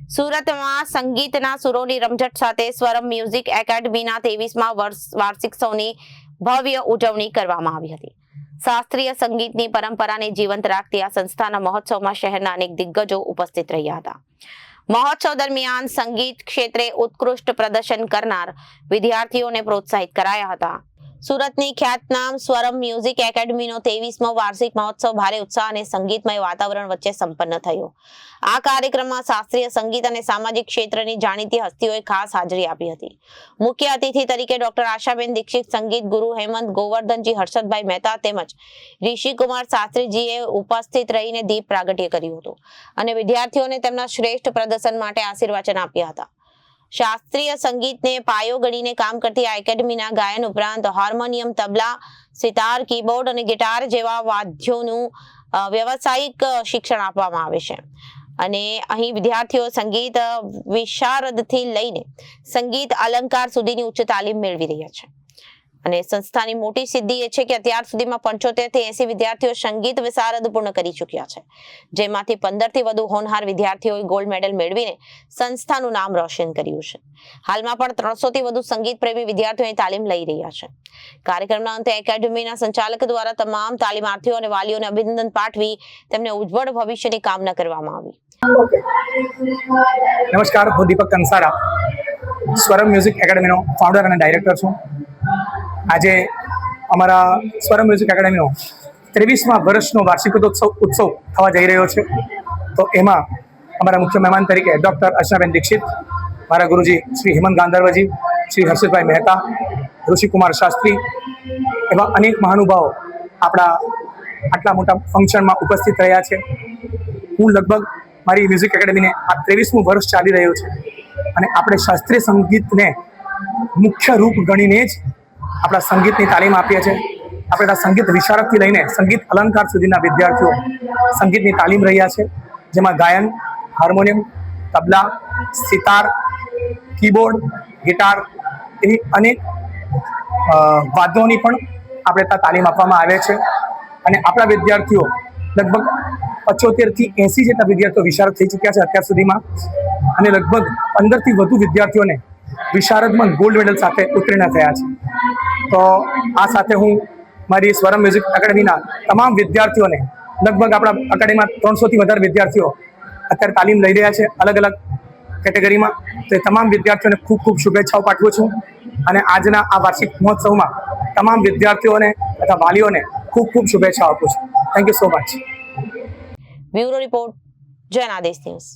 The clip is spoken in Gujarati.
સુરતમાં સંગીતના સુરોની રમઝટ સાથે સ્વરમ મ્યુઝિક એકેડમીના 23મા વાર્ષિકોત્સવની ભવ્ય ઉજવણી કરવામાં આવી હતી. શાસ્ત્રીય સંગીતની પરંપરાને જીવંત રાખતી આ સંસ્થાના મહોત્સવમાં શહેરના અનેક દિગ્ગજો ઉપસ્થિત રહ્યા હતા. મહોત્સવ દરમિયાન સંગીત ક્ષેત્રે ઉત્કૃષ્ટ પ્રદર્શન કરનાર વિદ્યાર્થીઓને પ્રોત્સાહિત કરાયા હતા. સુરતની ખ્યાતનામ સ્વરમ મ્યુઝિક એકેડમીનો 23મો વાર્ષિક મહોત્સવ ભારે ઉત્સાહ અને સંગીતમય વાતાવરણ વચ્ચે સંપન્ન થયો. આ કાર્યક્રમમાં શાસ્ત્રીય સંગીત અને સામાજિક ક્ષેત્રની જાણીતી હસ્તીઓએ ખાસ હાજરી આપી હતી. મુખ્ય અતિથિ તરીકે ડોક્ટર આશાબેન દીક્ષિત, સંગીત ગુરુ હેમંત ગોવર્ધનજી, હર્ષદભાઈ મહેતા તેમજ ઋષિકુમાર શાસ્ત્રીજીએ ઉપસ્થિત રહીને દીપ પ્રાગટ્ય કર્યું હતું અને વિદ્યાર્થીઓને તેમના શ્રેષ્ઠ પ્રદર્શન માટે આશીર્વચન આપ્યા હતા. શાસ્ત્રીય સંગીતને પાયો ગણીને કામ કરતી આ એકેડમીના ગાયન ઉપરાંત હાર્મોનિયમ, તબલા, સિતાર, કીબોર્ડ અને ગિટાર જેવા વાદ્યોનું વ્યવસાયિક શિક્ષણ આપવામાં આવે છે અને અહીં વિદ્યાર્થીઓ સંગીત વિશારદથી લઈને સંગીત અલંકાર સુધીની ઉચ્ચ તાલીમ મેળવી રહ્યા છે. અને સંસ્થાની મોટી સિદ્ધિ એ છે કે અત્યાર સુધીમાં 75 થી 80 વિદ્યાર્થીઓ સંગીત વિશારદ પૂર્ણ કરી ચૂક્યા છે, જેમાંથી 15 થી વધુ હોનહાર વિદ્યાર્થીઓએ ગોલ્ડ મેડલ મેળવીને સંસ્થાનું નામ રોશન કર્યું છે. હાલમાં પણ 300 થી વધુ સંગીત પ્રેમી વિદ્યાર્થીઓ તાલીમ લઈ રહ્યા છે. કાર્યક્રમના અંતે એકેડમીના સંચાલક દ્વારા તમામ તાલીમાર્થીઓ અને વાલીઓને અભિનંદન પાઠવી તેમને ઉજ્જવળ ભવિષ્યની કામના કરવામાં આવી. નમસ્કાર, હું દીપક કંસારા, સ્વરમ મ્યુઝિક એકેડમીનો ફાઉન્ડર અને ડાયરેક્ટર છું. આજે અમારા સ્વરમ મ્યુઝિક એકેડમીનો 23મા વર્ષનો વાર્ષિકોત્સવ થવા જઈ રહ્યો છે. તો એમાં અમારા મુખ્ય મહેમાન તરીકે ડૉક્ટર આશાબેન દીક્ષિત, મારા ગુરુજી શ્રી હેમંત ગાંધર્વજી, શ્રી હર્ષદભાઈ મહેતા, ઋષિકુમાર શાસ્ત્રી એવા અનેક મહાનુભાવો આપણા આટલા મોટા ફંક્શનમાં ઉપસ્થિત રહ્યા છે. હું લગભગ મારી મ્યુઝિક એકેડમીને આ 23મું વર્ષ ચાલી રહ્યું છે અને આપણે શાસ્ત્રીય સંગીતને મુખ્ય રૂપ ગણીને જ આપણા સંગીતની તાલીમ આપીએ છીએ. આપણે આ સંગીત વિશારદથી લઈને સંગીત અલંકાર સુધીના વિદ્યાર્થીઓ સંગીતની તાલીમ રહ્યા છે, જેમાં ગાયન, હાર્મોનિયમ, તબલા, સિતાર, કીબોર્ડ, ગિટાર એવી અનેક વાદ્યોની પણ આપણે ત્યાં તાલીમ આપવામાં આવે છે. અને આપણા વિદ્યાર્થીઓ લગભગ 75 થી 80 જેટલા વિદ્યાર્થીઓ વિશારદ થઈ ચૂક્યા છે અત્યાર સુધીમાં અને લગભગ 15 થી વધુ વિદ્યાર્થીઓને વિશારદમાં ગોલ્ડ મેડલ સાથે ઉત્તીર્ણ થયા છે. તો આ સાથે હું મારી સ્વરમ મ્યુઝિક એકેડમીના તમામ વિદ્યાર્થીઓને, લગભગ આપણા એકેડમીમાં 300 થી વધારે વિદ્યાર્થીઓ અત્યારે તાલીમ લઈ રહ્યા છે અલગ અલગ કેટેગરીમાં. તો એ તમામ વિદ્યાર્થીઓને ખૂબ ખૂબ શુભેચ્છાઓ પાઠવું છું અને આજના આ વાર્ષિક મહોત્સવમાં તમામ વિદ્યાર્થીઓને તથા વાલીઓને ખૂબ ખૂબ શુભેચ્છાઓ આપું છું. Thank you so much. Bureau report, જન આદેશ ન્યૂઝ.